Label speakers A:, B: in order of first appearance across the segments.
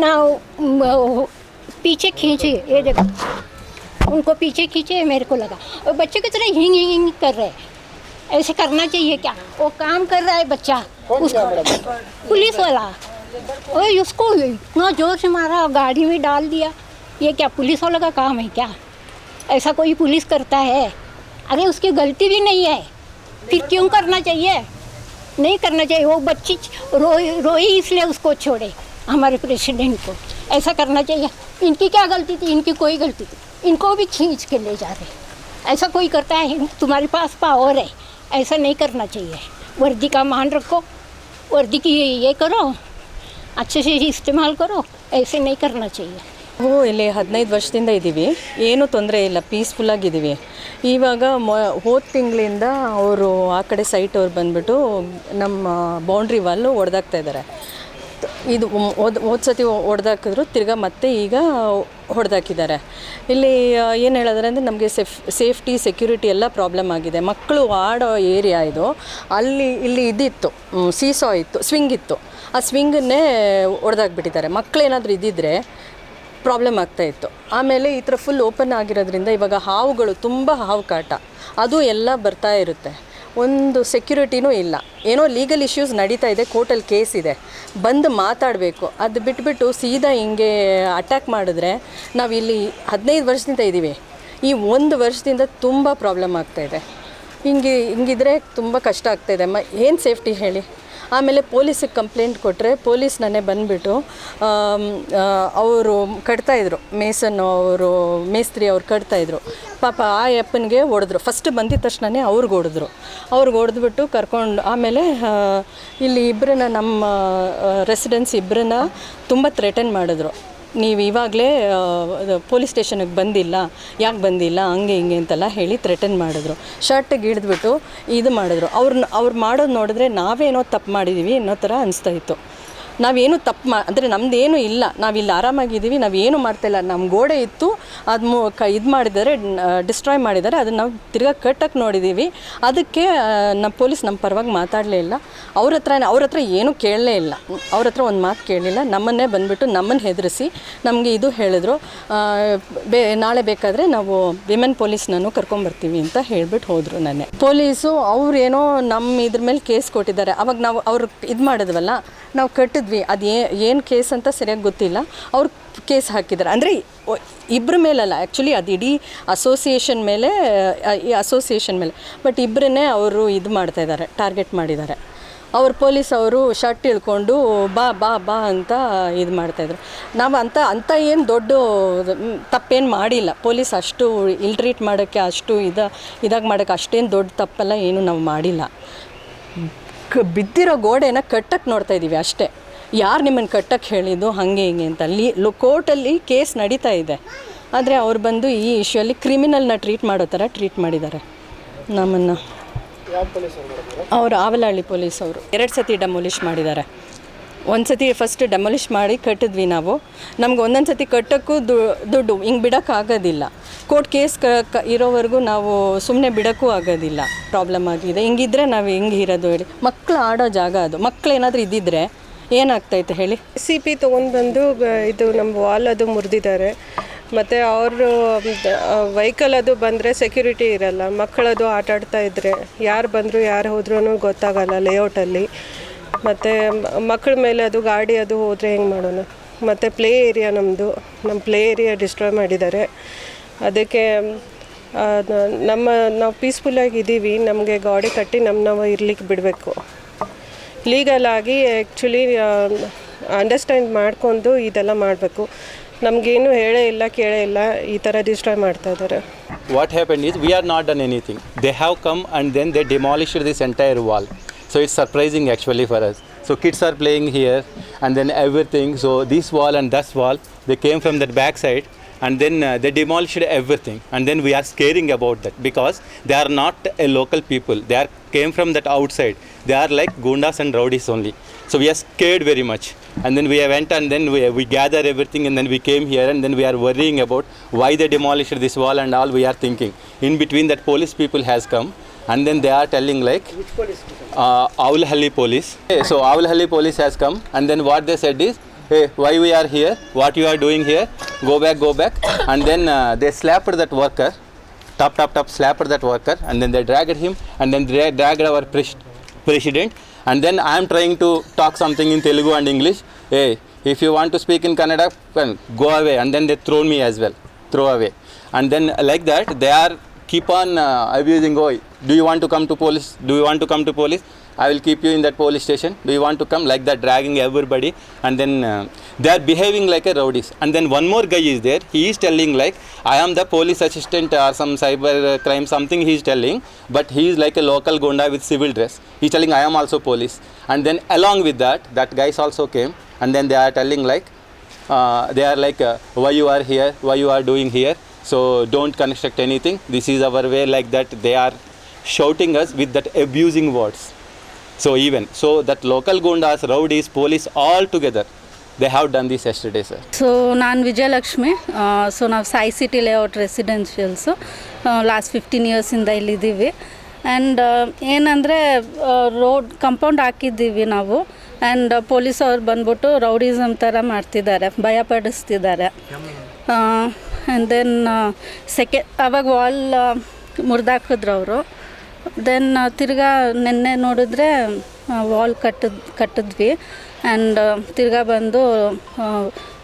A: अपना पीछे खींचे, ये देखो उनको पीछे खींचे, मेरे को लगा और बच्चे की तरह हिंग हिंग हिंग कर रहे हैं। ऐसे करना चाहिए क्या? वो काम कर रहा है बच्चा, पुलिस वाला, और उसको इतना जोर से मारा, गाड़ी में डाल दिया। ये क्या पुलिस वाला का काम है क्या? ऐसा कोई पुलिस करता है? अरे उसकी गलती भी नहीं है, फिर क्यों करना चाहिए? नहीं करना चाहिए। वो बच्ची रोई इसलिए उसको छोड़े हमारे प्रेसिडेंट को। ऐसा करना चाहिए? इनकी क्या गलती थी? इनकी कोई गलती थी? इनको भी खींच के ले जा रहे। ऐसा कोई करता है? तुम्हारे पास पावर है, ऐसा नहीं करना चाहिए। वर्दी का मान रखो, वर्दी की ये करो, अच्छे से इस्तेमाल करो, ऐसे नहीं करना चाहिए।
B: ನಾವು ಇಲ್ಲಿ 15 ವರ್ಷದಿಂದ ಇದ್ದೀವಿ, ಏನೂ ತೊಂದರೆ ಇಲ್ಲ, ಪೀಸ್ಫುಲ್ಲಾಗಿದ್ದೀವಿ. ಇವಾಗ ಹೋದ ತಿಂಗಳಿಂದ ಅವರು ಆ ಕಡೆ ಸೈಟ್ ಅವ್ರು ಬಂದುಬಿಟ್ಟು ನಮ್ಮ ಬೌಂಡ್ರಿ ವಾಲು ಹೊಡೆದಾಕ್ತಾ ಇದ್ದಾರೆ. ಇದು ಹೋದ ಸತಿ ಹೊಡೆದಾಕಿದ್ರು, ತಿರ್ಗಾ ಮತ್ತೆ ಈಗ ಹೊಡೆದಾಕಿದ್ದಾರೆ. ಇಲ್ಲಿ ಏನು ಹೇಳಿದ್ರೆ ಅಂದರೆ ನಮಗೆ ಸೇಫ್ಟಿ ಸೆಕ್ಯೂರಿಟಿ ಎಲ್ಲ ಪ್ರಾಬ್ಲಮ್ ಆಗಿದೆ. ಮಕ್ಕಳು ಆಡೋ ಏರಿಯಾ ಇದು. ಇಲ್ಲಿ ಇದಿತ್ತು, ಸೀಸಾ ಇತ್ತು, ಸ್ವಿಂಗ್ ಇತ್ತು. ಆ ಸ್ವಿಂಗನ್ನೇ ಹೊಡೆದಾಕ್ಬಿಟ್ಟಿದ್ದಾರೆ. ಮಕ್ಕಳೇನಾದರೂ ಇದ್ದಿದ್ದರೆ ಪ್ರಾಬ್ಲಮ್ ಆಗ್ತಾಯಿತ್ತು. ಆಮೇಲೆ ಈ ಥರ ಫುಲ್ ಓಪನ್ ಆಗಿರೋದ್ರಿಂದ ಇವಾಗ ಹಾವುಗಳು, ತುಂಬ ಹಾವು ಕಾಟ, ಅದು ಎಲ್ಲ ಬರ್ತಾ ಇರುತ್ತೆ. ಒಂದು ಸೆಕ್ಯೂರಿಟಿನೂ ಇಲ್ಲ. ಏನೋ ಲೀಗಲ್ ಇಶ್ಯೂಸ್ ನಡೀತಾ ಇದೆ, ಕೋರ್ಟಲ್ಲಿ ಕೇಸ್ ಇದೆ, ಬಂದು ಮಾತಾಡಬೇಕು. ಅದು ಬಿಟ್ಬಿಟ್ಟು ಸೀದಾ ಹಿಂಗೆ ಅಟ್ಯಾಕ್ ಮಾಡಿದ್ರೆ, ನಾವಿಲ್ಲಿ 15 ವರ್ಷದಿಂದ ಇದ್ದೀವಿ, ಈ 1 ವರ್ಷದಿಂದ ತುಂಬ ಪ್ರಾಬ್ಲಮ್ ಆಗ್ತಾಯಿದೆ. ಹಿಂಗಿದ್ರೆ ತುಂಬ ಕಷ್ಟ ಆಗ್ತಾಯಿದೆ. ಏನು ಸೇಫ್ಟಿ ಹೇಳಿ? ಆಮೇಲೆ ಪೊಲೀಸಿಗೆ ಕಂಪ್ಲೇಂಟ್ ಕೊಟ್ಟರೆ ಪೊಲೀಸ್ ನನ್ನೇ ಬಂದುಬಿಟ್ಟು ಅವರು ಕಟ್ತಾಯಿದ್ರು, ಮೇಸ್ತ್ರಿ ಅವ್ರು ಕಟ್ತಾಯಿದ್ರು. ಪಾಪ ಆ ಅಪ್ಪನಿಗೆ ಹೊಡೆದ್ರು. ಫಸ್ಟ್ ಬಂದಿದ್ದ ತಕ್ಷಣವೇ ಅವ್ರಿಗೆ ಹೊಡೆದ್ಬಿಟ್ಟು ಕರ್ಕೊಂಡು, ಆಮೇಲೆ ಇಲ್ಲಿ ಇಬ್ಬರನ್ನ, ನಮ್ಮ ರೆಸಿಡೆನ್ಸ್ ಇಬ್ಬರನ್ನ ತುಂಬ ಥ್ರೆಟನ್ ಮಾಡಿದ್ರು. ನೀವು ಇವಾಗಲೇ ಪೊಲೀಸ್ ಸ್ಟೇಷನಿಗೆ ಬಂದಿಲ್ಲ, ಯಾಕೆ ಬಂದಿಲ್ಲ, ಹಂಗೆ ಹಿಂಗೆ ಅಂತೆಲ್ಲ ಹೇಳಿ ಥ್ರೆಟನ್ ಮಾಡಿದ್ರು. ಶರ್ಟಿಗೆ ಹಿಡಿದ್ಬಿಟ್ಟು ಇದು ಮಾಡಿದ್ರು. ಅವ್ರು ಮಾಡೋದು ನೋಡಿದ್ರೆ ನಾವೇನೋ ತಪ್ಪು ಮಾಡಿದ್ದೀವಿ ಅನ್ನೋ ಥರ ಅನಿಸ್ತಾಯಿತ್ತು. ನಾವೇನು ತಪ್ಪು ಅಂದರೆ ನಮ್ಮದೇನು ಇಲ್ಲ, ನಾವಿಲ್ಲಿ ಆರಾಮಾಗಿದ್ದೀವಿ, ನಾವೇನು ಮಾಡ್ತಾಯಿಲ್ಲ. ನಮ್ಮ ಗೋಡೆ ಇತ್ತು, ಅದು ಇದು ಮಾಡಿದ್ದಾರೆ, ಡಿಸ್ಟ್ರಾಯ್ ಮಾಡಿದ್ದಾರೆ. ಅದನ್ನು ನಾವು ತಿರ್ಗಾ ಕಟ್ಟಕ್ಕೆ ನೋಡಿದ್ದೀವಿ. ಅದಕ್ಕೆ ನಮ್ಮ ಪೊಲೀಸ್ ನಮ್ಮ ಪರವಾಗಿ ಮಾತಾಡಲೇ ಇಲ್ಲ. ಅವ್ರ ಹತ್ರ ಏನೂ ಕೇಳಲೇ ಇಲ್ಲ. ಅವ್ರ ಹತ್ರ ಒಂದು ಮಾತು ಕೇಳಲಿಲ್ಲ. ನಮ್ಮನ್ನೇ ಬಂದುಬಿಟ್ಟು ನಮ್ಮನ್ನು ಹೆದರಿಸಿ ನಮಗೆ ಇದು ಹೇಳಿದ್ರು, ನಾಳೆ ಬೇಕಾದರೆ ನಾವು ವಿಮೆನ್ ಪೊಲೀಸ್ನೂ ಕರ್ಕೊಂಬರ್ತೀವಿ ಅಂತ ಹೇಳ್ಬಿಟ್ಟು ಹೋದರು. ನಾನೇ ಪೊಲೀಸು ಅವ್ರೇನೋ ನಮ್ಮ ಇದ್ರ ಮೇಲೆ ಕೇಸ್ ಕೊಟ್ಟಿದ್ದಾರೆ. ಅವಾಗ ನಾವು ಅವ್ರು ಇದು ಮಾಡಿದ್ವಲ್ಲ, ನಾವು ಕಟ್ಟಿದ್ವಿ. ಅದು ಏನು ಕೇಸ್ ಅಂತ ಸರಿಯಾಗಿ ಗೊತ್ತಿಲ್ಲ. ಅವ್ರು ಕೇಸ್ ಹಾಕಿದ್ದಾರೆ. ಅಂದರೆ ಇಬ್ಬರ ಮೇಲಲ್ಲ, ಆ್ಯಕ್ಚುಲಿ ಅದು ಇಡೀ ಅಸೋಸಿಯೇಷನ್ ಮೇಲೆ, ಬಟ್ ಇಬ್ಬರನ್ನೇ ಅವರು ಇದು ಮಾಡ್ತಾಯಿದ್ದಾರೆ, ಟಾರ್ಗೆಟ್ ಮಾಡಿದ್ದಾರೆ. ಅವ್ರು ಪೊಲೀಸ್ ಅವರು ಶರ್ಟ್ ಇಳ್ಕೊಂಡು ಬಾ ಬಾ ಬಾ ಅಂತ ಇದು ಮಾಡ್ತಾಯಿದ್ರು. ನಾವು ಅಂಥ ಏನು ದೊಡ್ಡ ತಪ್ಪೇನು ಮಾಡಿಲ್ಲ. ಪೊಲೀಸ್ ಅಷ್ಟು ಟ್ರೀಟ್ ಮಾಡೋಕ್ಕೆ, ಅಷ್ಟು ಇದಾಗಿ ಮಾಡೋಕ್ಕೆ ಅಷ್ಟೇನು ದೊಡ್ಡ ತಪ್ಪೆಲ್ಲ ಏನು ನಾವು ಮಾಡಿಲ್ಲ. ಬಿದ್ದಿರೋ ಗೋಡೆನ ಕಟ್ಟಕ್ಕೆ ನೋಡ್ತಾ ಇದ್ದೀವಿ ಅಷ್ಟೇ. ಯಾರು ನಿಮ್ಮನ್ನು ಕಟ್ಟಕ್ಕೆ ಹೇಳಿದ್ದು ಹಾಗೆ ಹಿಂಗೆ ಅಂತ ಕೋರ್ಟಲ್ಲಿ ಕೇಸ್ ನಡೀತಾ ಇದೆ. ಆದರೆ ಅವ್ರು ಬಂದು ಈ ಇಶ್ಯೂಲ್ಲಿ ಕ್ರಿಮಿನಲ್ನ ಟ್ರೀಟ್ ಮಾಡೋ ಥರ ಟ್ರೀಟ್ ಮಾಡಿದ್ದಾರೆ ನಮ್ಮನ್ನು. ಅವರು ಆವಲಹಳ್ಳಿ ಪೊಲೀಸ್ ಅವರು 2 ಸತಿ ಡೆಮೊಲಿಷ್ ಮಾಡಿದ್ದಾರೆ. ಒಂದು ಸತಿ ಫಸ್ಟ್ ಡೆಮೊಲಿಷ್ ಮಾಡಿ ಕಟ್ಟಿದ್ವಿ ನಾವು. ನಮ್ಗೆ ಒಂದೊಂದು ಸತಿ ಕಟ್ಟೋಕ್ಕೂ ದುಡ್ಡು ಹಿಂಗೆ ಬಿಡೋಕ್ಕಾಗೋದಿಲ್ಲ. ಕೋರ್ಟ್ ಕೇಸ್ ಇರೋವರೆಗೂ ನಾವು ಸುಮ್ಮನೆ ಬಿಡೋಕ್ಕೂ ಆಗೋದಿಲ್ಲ. ಪ್ರಾಬ್ಲಮ್ ಆಗಿದೆ. ಹಿಂಗಿದ್ರೆ ನಾವು ಹೆಂಗೆ ಇರೋದು ಹೇಳಿ? ಮಕ್ಕಳು ಆಡೋ ಜಾಗ ಅದು. ಮಕ್ಕಳು ಏನಾದರೂ ಇದ್ದಿದ್ದರೆ ಏನಾಗ್ತೈತೆ ಹೇಳಿ?
C: CP ತೊಗೊಂಡ್ಬಂದು ಇದು ನಮ್ಮ ವಾಲ್ ಅದು ಮುರಿದಿದ್ದಾರೆ. ಮತ್ತು ಅವರು ವೆಹಿಕಲ್ ಅದು ಬಂದರೆ ಸೆಕ್ಯೂರಿಟಿ ಇರಲ್ಲ. ಮಕ್ಕಳದು ಆಟಾಡ್ತಾ ಇದ್ದರೆ ಯಾರು ಬಂದರು ಯಾರು ಹೋದ್ರೂ ಗೊತ್ತಾಗಲ್ಲ ಲೇಔಟಲ್ಲಿ. ಮತ್ತು ಮಕ್ಕಳ ಮೇಲೆ ಅದು ಗಾಡಿ ಅದು ಹೋದರೆ ಹೆಂಗೆ ಮಾಡೋಣ? ಮತ್ತು ಪ್ಲೇ ಏರಿಯಾ ನಮ್ಮ ಪ್ಲೇ ಏರಿಯಾ ಡಿಸ್ಟ್ರಾಯ್ ಮಾಡಿದ್ದಾರೆ. ಅದಕ್ಕೆ ನಾವು ಪೀಸ್ಫುಲ್ಲಾಗಿ ಇದ್ದೀವಿ. ನಮಗೆ ಗಾಡಿ ಕಟ್ಟಿ ನಾವು ಇರ್ಲಿಕ್ಕೆ ಬಿಡಬೇಕು. ಲೀಗಲ್ ಆಗಿ ಆ್ಯಕ್ಚುಲಿ ಅಂಡರ್ಸ್ಟ್ಯಾಂಡ್ ಮಾಡ್ಕೊಂಡು ಇದೆಲ್ಲ ಮಾಡಬೇಕು. ನಮಗೇನು ಹೇಳೇ ಇಲ್ಲ, ಕೇಳೇ ಇಲ್ಲ, ಈ ಥರ ಡಿಸ್ಟ್ರಾಯ್ ಮಾಡ್ತಾ ಇದ್ದಾರೆ.
D: What happened is we are not done anything. They have come and then they demolished this entire wall. So it's surprising actually for us. So kids are playing here and then everything. So this wall and that wall, they came from that back side and then they demolished everything. And then we are scaring about that because they are not a local people. They came from that outside. They are like gundas and rowdies only. So we are scared very much. And then we went and then we gathered everything and then we came here and then we are worrying about why they demolished this wall and all. We are thinking. In between that police people has come and then they are telling like Avalahalli police. So Avalahalli police has come and then what they said is hey, why we are here, what you are doing here, go back. And then they slapped that worker, top, slapped that worker, and then they dragged him, and then they dragged our president. And then I am trying to talk something in Telugu and English. Hey, if you want to speak in Kannada, well, go away. And then they throw me as well, throw away. And then like that, they are keep on abusing. Oh, do you want to come to police? Do you want to come to police? I will keep you in that police station. Do you want to come? Like that, dragging everybody. And then they are behaving like a rowdies. And then one more guy is there. He is telling like, I am the police assistant or some cyber crime, something he is telling. But he is like a local gunda with civil dress. He is telling, I am also police. And then along with that guys also came. And then they are telling like, they are like, why you are here? Why you are doing here? So don't construct anything. This is our way, like that. They are shouting us with that abusing words. So that local gundas, rowdies, police, all together, they have done this yesterday, sir.
E: So ನಾನು Vijayalakshmi. So ನಾವು Sai city layout residentials last 15 ಇಯರ್ಸಿಂದ ಇಲ್ಲಿದ್ದೀವಿ. And ಏನಂದರೆ road compound ಹಾಕಿದ್ದೀವಿ ನಾವು. And police ಅವ್ರು ಬಂದ್ಬಿಟ್ಟು rowdyism ಥರ ಮಾಡ್ತಿದ್ದಾರೆ, ಭಯಪಡಿಸ್ತಿದ್ದಾರೆ. ಆ್ಯಂಡ್ ದೆನ್ ಅವಾಗ ವಾಲ್ ಮುರಿದಾಕಿದ್ರು ಅವರು. ದೆನ್ ತಿರ್ಗಾ ನಿನ್ನೆ ನೋಡಿದ್ರೆ ವಾಲ್ ಕಟ್ಟಿದ್ವಿ. ಆ್ಯಂಡ್ ತಿರ್ಗಾ ಬಂದು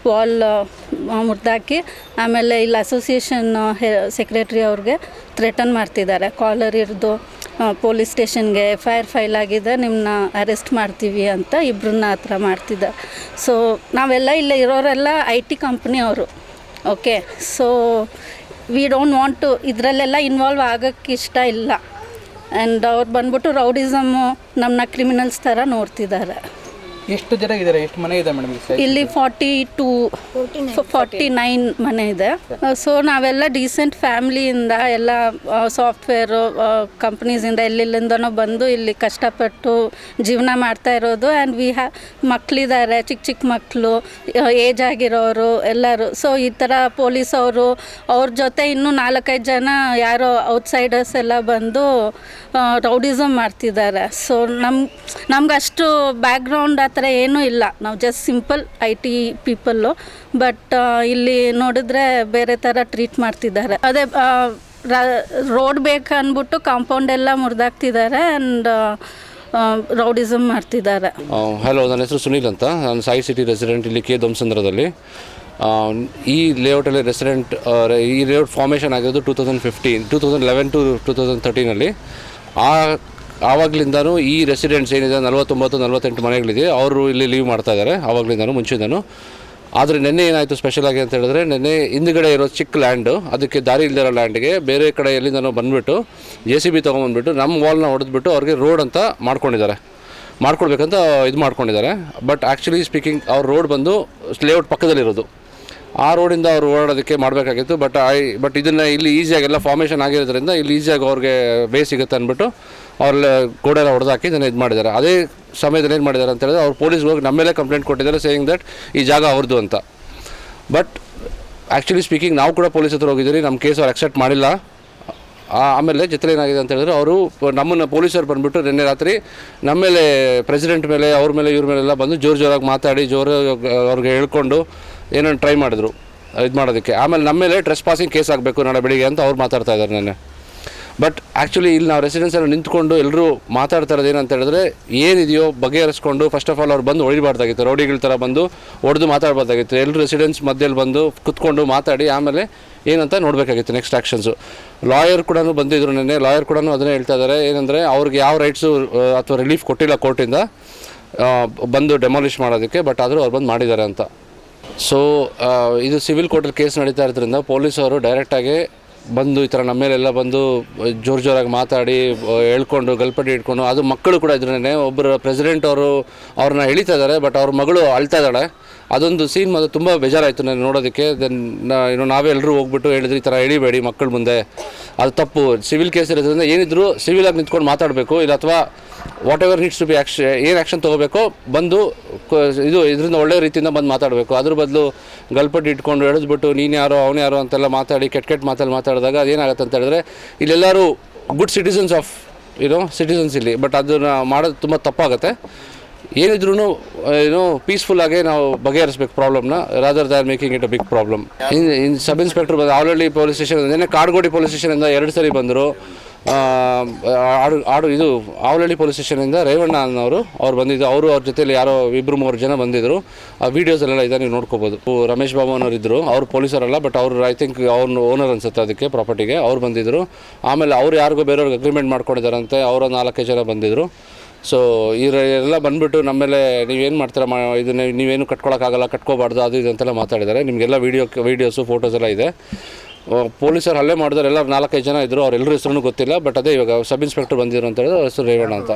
E: ವಾಲ್ ಮುರಿದಾಕಿ ಆಮೇಲೆ ಇಲ್ಲಿ ಅಸೋಸಿಯೇಷನ್ ಸೆಕ್ರೆಟ್ರಿ ಅವ್ರಿಗೆ ಥ್ರೆಟನ್ ಮಾಡ್ತಿದ್ದಾರೆ, ಕಾಲರ್ ಹಿಡಿದು ಪೊಲೀಸ್ ಸ್ಟೇಷನ್ಗೆ FIR ಫೈಲ್ ಆಗಿದೆ, ನಿಮ್ಮನ್ನ ಅರೆಸ್ಟ್ ಮಾಡ್ತೀವಿ ಅಂತ ಇಬ್ಬರನ್ನ ಆ ಥರ ಮಾಡ್ತಿದ್ದಾರೆ. ಸೊ ನಾವೆಲ್ಲ ಇಲ್ಲೇ ಇರೋರೆಲ್ಲ IT ಕಂಪ್ನಿ ಅವರು. Okay, so we don't want to ಇದರಲ್ಲೆಲ್ಲ ಇನ್ವಾಲ್ವ್ ಆಗೋಕ್ಕೆ ಇಷ್ಟ ಇಲ್ಲ. ಆ್ಯಂಡ್ ಅವ್ರು ಬಂದ್ಬಿಟ್ಟು ರೌಡಿಸಮ್ಮು ನಮ್ಮನ್ನ ಕ್ರಿಮಿನಲ್ಸ್ ಥರ ನೋಡ್ತಿದ್ದಾರೆ.
F: ಎಷ್ಟು ಜನ ಇದ್ದಾರೆ, ಎಷ್ಟು ಮನೆ ಇದೆ ಮೇಡಮ್
E: ಇಲ್ಲಿ 49 ಮನೆ ಇದೆ. ಸೊ ನಾವೆಲ್ಲ ಡೀಸೆಂಟ್ ಫ್ಯಾಮ್ಲಿಯಿಂದ ಎಲ್ಲ ಸಾಫ್ಟ್ವೇರು ಕಂಪ್ನೀಸಿಂದ ಎಲ್ಲಿಂದನೋ ಬಂದು ಇಲ್ಲಿ ಕಷ್ಟಪಟ್ಟು ಜೀವನ ಮಾಡ್ತಾ ಇರೋದು. ಆ್ಯಂಡ್ ಮಕ್ಕಳಿದ್ದಾರೆ, ಚಿಕ್ಕ ಮಕ್ಕಳು, ಏಜ್ ಆಗಿರೋರು ಎಲ್ಲರೂ. ಸೊ ಈ ಥರ ಪೊಲೀಸವರು ಅವ್ರ ಜೊತೆ ಇನ್ನೂ 4-5 ಜನ ಯಾರೋ ಔಟ್ಸೈಡರ್ಸ್ ಎಲ್ಲ ಬಂದು ರೌಡಿಸಮ್ ಮಾಡ್ತಿದ್ದಾರೆ. ಸೊ ನಮ್ಗಷ್ಟು ಬ್ಯಾಕ್ಗ್ರೌಂಡ್ ಆ ಥರ ಏನೂ ಇಲ್ಲ, ನಾವು just simple IT people. But ಇಲ್ಲಿ ನೋಡಿದ್ರೆ ಬೇರೆ ಥರ ಟ್ರೀಟ್ ಮಾಡ್ತಿದ್ದಾರೆ. ಅದೇ ರೋಡ್ ಬೇಕು ಅಂದ್ಬಿಟ್ಟು ಕಾಂಪೌಂಡ್ ಎಲ್ಲ ಮುರಿದಾಕ್ತಿದ್ದಾರೆ ಆ್ಯಂಡ್ ರೌಡಿಸಮ್ ಮಾಡ್ತಿದ್ದಾರೆ.
G: ಹಲೋ, ನನ್ನ ಹೆಸರು ಸುನೀಲ್ ಅಂತ. ನಾನು ಸಾಯಿ ಸಿಟಿ ರೆಸಿಡೆಂಟ್ ಇಲ್ಲಿ ಕೆ ದೊಮ್ಸಂದ್ರದಲ್ಲಿ. ಈ ಲೇಔಟಲ್ಲಿ ಈ ಲೇಔಟ್ ಫಾರ್ಮೇಷನ್ ಆಗಿರೋದು 2011 to 2013 ಆವಾಗಲಿಂದನೂ ಈ ರೆಸಿಡೆಂಟ್ಸ್ ಏನಿದೆ 49-48 ಮನೆಗಳಿದೆ, ಅವರು ಇಲ್ಲಿ ಲೀವ್ ಮಾಡ್ತಾ ಇದ್ದಾರೆ ಆವಾಗಲಿಂದನೂ, ಮುಂಚೆಯಿಂದನೂ. ಆದರೆ ನಿನ್ನೆ ಏನಾಯಿತು ಸ್ಪೆಷಲ್ ಆಗಿ ಅಂತ ಹೇಳಿದ್ರೆ, ನಿನ್ನೆ ಹಿಂದುಗಡೆ ಇರೋ ಚಿಕ್ಕ ಲ್ಯಾಂಡು, ಅದಕ್ಕೆ ದಾರಿ ಇಲ್ಲದಿರೋ ಲ್ಯಾಂಡ್ಗೆ ಬೇರೆ ಕಡೆ ಎಲ್ಲಿಂದನೂ ಬಂದುಬಿಟ್ಟು JCB ತೊಗೊಂಬಂದ್ಬಿಟ್ಟು ನಮ್ಮ ವಾಲ್ನ ಹೊಡೆದ್ಬಿಟ್ಟು ಅವ್ರಿಗೆ ರೋಡ್ ಅಂತ ಮಾಡ್ಕೊಳ್ಬೇಕಂತ ಇದು ಮಾಡ್ಕೊಂಡಿದ್ದಾರೆ. ಬಟ್ ಆ್ಯಕ್ಚುಲಿ ಸ್ಪೀಕಿಂಗ್ ಅವ್ರ ರೋಡ್ ಬಂದು ಲೇಔಟ್ ಪಕ್ಕದಲ್ಲಿರೋದು, ಆ ರೋಡಿಂದ ಅವ್ರು ಓಡಾಡೋದಕ್ಕೆ ಮಾಡಬೇಕಾಗಿತ್ತು. ಬಟ್ ಇದನ್ನು ಇಲ್ಲಿ ಈಸಿಯಾಗೆಲ್ಲ ಫಾರ್ಮೇಷನ್ ಆಗಿರೋದ್ರಿಂದ ಇಲ್ಲಿ ಈಸಿಯಾಗಿ ಅವ್ರಿಗೆ ವೇ ಸಿಗುತ್ತೆ ಅಂದ್ಬಿಟ್ಟು ಅವ್ರ ಗೋಡೆಲ್ಲ ಹೊಡೆದಾಕಿ ಇದನ್ನು ಇದು ಮಾಡಿದ್ದಾರೆ. ಅದೇ ಸಮಯದಲ್ಲಿ ಏನು ಮಾಡಿದ್ದಾರೆ ಅಂತ ಹೇಳಿದ್ರೆ, ಅವ್ರು ಪೊಲೀಸ್ಗೆ ಹೋಗಿ ನಮ್ಮ ಮೇಲೆ ಕಂಪ್ಲೇಂಟ್ ಕೊಟ್ಟಿದ್ದಾರೆ, ಸೇಯಿಂಗ್ ದಟ್ ಈ ಜಾಗ ಅವ್ರದ್ದು ಅಂತ. ಬಟ್ ಆ್ಯಕ್ಚುಲಿ ಸ್ಪೀಕಿಂಗ್ ನಾವು ಕೂಡ ಪೊಲೀಸ್ ಹತ್ರ ಹೋಗಿದ್ದೀರಿ, ನಮ್ಮ ಕೇಸ್ ಅವ್ರು ಅಕ್ಸೆಪ್ಟ್ ಮಾಡಿಲ್ಲ. ಆಮೇಲೆ ಜೊತೆಲಿ ಏನಾಗಿದೆ ಅಂತ ಹೇಳಿದ್ರೆ, ಅವರು ನಮ್ಮನ್ನು ಪೊಲೀಸರು ಬಂದುಬಿಟ್ಟು ನಿನ್ನೆ ರಾತ್ರಿ ನಮ್ಮ ಮೇಲೆ, ಪ್ರೆಸಿಡೆಂಟ್ ಮೇಲೆ, ಅವ್ರ ಮೇಲೆ, ಇವ್ರ ಮೇಲೆಲ್ಲ ಬಂದು ಜೋರಾಗಿ ಮಾತಾಡಿ ಅವ್ರಿಗೆ ಹೇಳ್ಕೊಂಡು ಏನೋ ಟ್ರೈ ಮಾಡಿದ್ರು ಇದು ಮಾಡೋದಕ್ಕೆ. ಆಮೇಲೆ ನಮ್ಮ ಮೇಲೆ ಟ್ರೆಸ್ ಪಾಸಿಂಗ್ ಕೇಸ್ ಆಗಬೇಕು ನಾಳೆ ಬೆಳಿಗ್ಗೆ ಅಂತ ಅವ್ರು ಮಾತಾಡ್ತಾ ಇದ್ದಾರೆ ನೆನ್ನೆ. ಬಟ್ ಆ್ಯಕ್ಚುಲಿ ಇಲ್ಲಿ ನಾವು ರೆಸಿಡೆನ್ಸಲ್ಲಿ ನಿಂತ್ಕೊಂಡು ಎಲ್ಲರೂ ಮಾತಾಡ್ತಾ ಇರೋದು ಏನಂತ ಹೇಳಿದ್ರೆ, ಏನಿದೆಯೋ ಬಗೆಹರಿಸ್ಕೊಂಡು ಫಸ್ಟ್ ಆಫ್ ಆಲ್ ಅವ್ರು ಬಂದು ಹೊಡಿಬಾರ್ದಾಗಿತ್ತು, ರೌಡಿಗಳ ಥರ ಬಂದು ಹೊಡೆದು ಮಾತಾಡಬಾರ್ದಾಗಿತ್ತು. ಎಲ್ಲರೂ ರೆಸಿಡೆನ್ಸ್ ಮಧ್ಯದಲ್ಲಿ ಬಂದು ಕುತ್ಕೊಂಡು ಮಾತಾಡಿ ಆಮೇಲೆ ಏನಂತ ನೋಡಬೇಕಾಗಿತ್ತು ನೆಕ್ಸ್ಟ್ ಆ್ಯಕ್ಷನ್ಸು. ಲಾಯರ್ ಕೂಡ ಬಂದಿದ್ರು ನಿನ್ನೆ, ಲಾಯರ್ ಕೂಡ ಅದನ್ನೇ ಹೇಳ್ತಾ ಇದ್ದಾರೆ, ಏನಂದರೆ ಅವ್ರಿಗೆ ಯಾವ ರೈಟ್ಸು ಅಥವಾ ರಿಲೀಫ್ ಕೊಟ್ಟಿಲ್ಲ ಕೋರ್ಟಿಂದ ಬಂದು ಡೆಮಾಲಿಷ್ ಮಾಡೋದಕ್ಕೆ. ಬಟ್ ಆದರೂ ಅವ್ರು ಬಂದು ಮಾಡಿದ್ದಾರೆ ಅಂತ. ಸೊ ಇದು ಸಿವಿಲ್ ಕೋರ್ಟಲ್ಲಿ ಕೇಸ್ ನಡೀತಾ ಇರೋದ್ರಿಂದ ಪೊಲೀಸವರು ಡೈರೆಕ್ಟಾಗಿ ಬಂದು ಈ ಥರ ನಮ್ಮ ಮೇಲೆಲ್ಲ ಬಂದು ಜೋರಾಗಿ ಮಾತಾಡಿ ಹೇಳ್ಕೊಂಡು ಗಲ್ಪಟ್ಟಿ ಇಟ್ಕೊಂಡು, ಅದು ಮಕ್ಕಳು ಕೂಡ ಇದ್ರೇ ಒಬ್ಬರು ಪ್ರೆಸಿಡೆಂಟ್ ಅವ್ರನ್ನ ಎಳಿತಾ ಇದ್ದಾರೆ, ಬಟ್ ಅವ್ರ ಮಗಳು ಅಳ್ತಾ ಇದ್ದಾಳೆ. ಅದೊಂದು ಸೀನ್ ಮತ್ತು ತುಂಬ ಬೇಜಾರಾಯಿತು ನಾನು ನೋಡೋದಕ್ಕೆ. ದೆನ್ ನಾವೇ ಎಲ್ಲರೂ ಹೋಗ್ಬಿಟ್ಟು ಹೇಳಿದ್ರಿ, ಈ ಥರ ಎಳಿಬೇಡಿ ಮಕ್ಕಳ ಮುಂದೆ, ಅದು ತಪ್ಪು. ಸಿವಿಲ್ ಕೇಸ್ ಇರೋದ್ರಿಂದ ಏನಿದ್ರು ಸಿವಿಲಾಗಿ ನಿಂತ್ಕೊಂಡು ಮಾತಾಡಬೇಕು, ಇಲ್ಲ ಅಥವಾ whatever needs to be ಏನು ಆ್ಯಕ್ಷನ್ ತೊಗೋಬೇಕೋ ಬಂದು ಇದರಿಂದ ಒಳ್ಳೆ ರೀತಿಯಿಂದ ಬಂದು ಮಾತಾಡಬೇಕು. ಅದ್ರ ಬದಲು ಗಲ್ಪಟ್ಟು ಇಟ್ಕೊಂಡು ಎಳೆದ್ಬಿಟ್ಟು ನೀನು ಯಾರೋ ಅವನು ಯಾರೋ ಅಂತೆಲ್ಲ ಮಾತಾಡಿ ಕೆಟ್ಟ ಮಾತಾಡಿದಾಗ ಅದೇನಾಗುತ್ತೆ ಅಂತ ಹೇಳಿದ್ರೆ, ಇಲ್ಲೆಲ್ಲರೂ ಗುಡ್ ಸಿಟಿಸನ್ಸ್ ಇಲ್ಲಿ, ಬಟ್ ಅದನ್ನು ಮಾಡೋದು ತುಂಬ ತಪ್ಪಾಗುತ್ತೆ. ಏನಿದ್ರೂ ಪೀಸ್ಫುಲ್ಲಾಗೆ ನಾವು ಬಗೆಹರಿಸ್ಬೇಕು ಪ್ರಾಬ್ಲಮ್ನ, rather than making it a big problem. In sub inspector ಬಂದು ಆವಲಹಳ್ಳಿ ಪೊಲೀಸ್ ಸ್ಟೇಷನ್, ನೆನ್ನೆ ಕಾಡ್ಗೋಡಿ ಪೊಲೀಸ್ ಸ್ಟೇಷನಿಂದ 2 ಸರಿ ಬಂದರು. ಇದು ಆವಲಹಳ್ಳಿ ಪೊಲೀಸ್ ಸ್ಟೇಷನಿಂದ ರೇವಣ್ಣ ಅನ್ನೋರು ಅವ್ರು ಬಂದಿದ್ದು. ಅವ್ರ ಜೊತೆಲಿ ಯಾರೋ 2-3 ಜನ ಬಂದಿದ್ದರು. ಆ ವೀಡಿಯೋಸಲ್ಲೆಲ್ಲ ಇದೆ, ನೀವು ನೋಡ್ಕೋಬೋದು. ರಮೇಶ್ ಬಾಬು ಅನ್ನೋರು ಇದ್ದರು, ಅವ್ರು ಪೊಲೀಸರಲ್ಲ, ಬಟ್ ಅವ್ರು ಐ ಥಿಂಕ್ ಅವ್ರ ಓನರ್ ಅನ್ಸುತ್ತೆ ಅದಕ್ಕೆ ಪ್ರಾಪರ್ಟಿಗೆ, ಅವ್ರು ಬಂದಿದ್ದರು. ಆಮೇಲೆ ಅವ್ರು ಯಾರಿಗೋ ಬೇರೆಯವ್ರಿಗೆ ಅಗ್ರಿಮೆಂಟ್ ಮಾಡ್ಕೊಂಡಿದ್ದಾರಂತೆ, ಅವರ 4 ಜನ ಬಂದಿದ್ದರು. ಸೊ ಇವರೆಲ್ಲ ಬಂದುಬಿಟ್ಟು ನಮ್ಮೇಲೆ ನೀವೇನು ಮಾಡ್ತೀರಾ, ಇದನ್ನ ನೀವೇನು ಕಟ್ಕೊಳಕ್ಕಾಗಲ್ಲ, ಕಟ್ಕೋಬಾರ್ದು, ಅದು ಇದು ಅಂತೆಲ್ಲ ಮಾತಾಡಿದ್ದಾರೆ. ನಿಮಗೆಲ್ಲ ವೀಡಿಯೋಸು ಫೋಟೋಸ್ ಎಲ್ಲ ಇದೆ. ಪೊಲೀಸರು ಹಲ್ಲೆ ಮಾಡಿದವರು ಎಲ್ಲ 4-5 ಜನ ಇದ್ದರು, ಅವರೆಲ್ಲರ ಹೆಸರು ಗೊತ್ತಿಲ್ಲ. ಬಟ್ ಅದೇ ಇವಾಗ ಸಬ್ ಇನ್ಸ್ಪೆಕ್ಟರ್ ಬಂದಿದ್ರು ಅಂತ ಹೇಳಿದ್ರೆ ಹೆಸರು ರೇವಣ್ಣ ಅಂತ.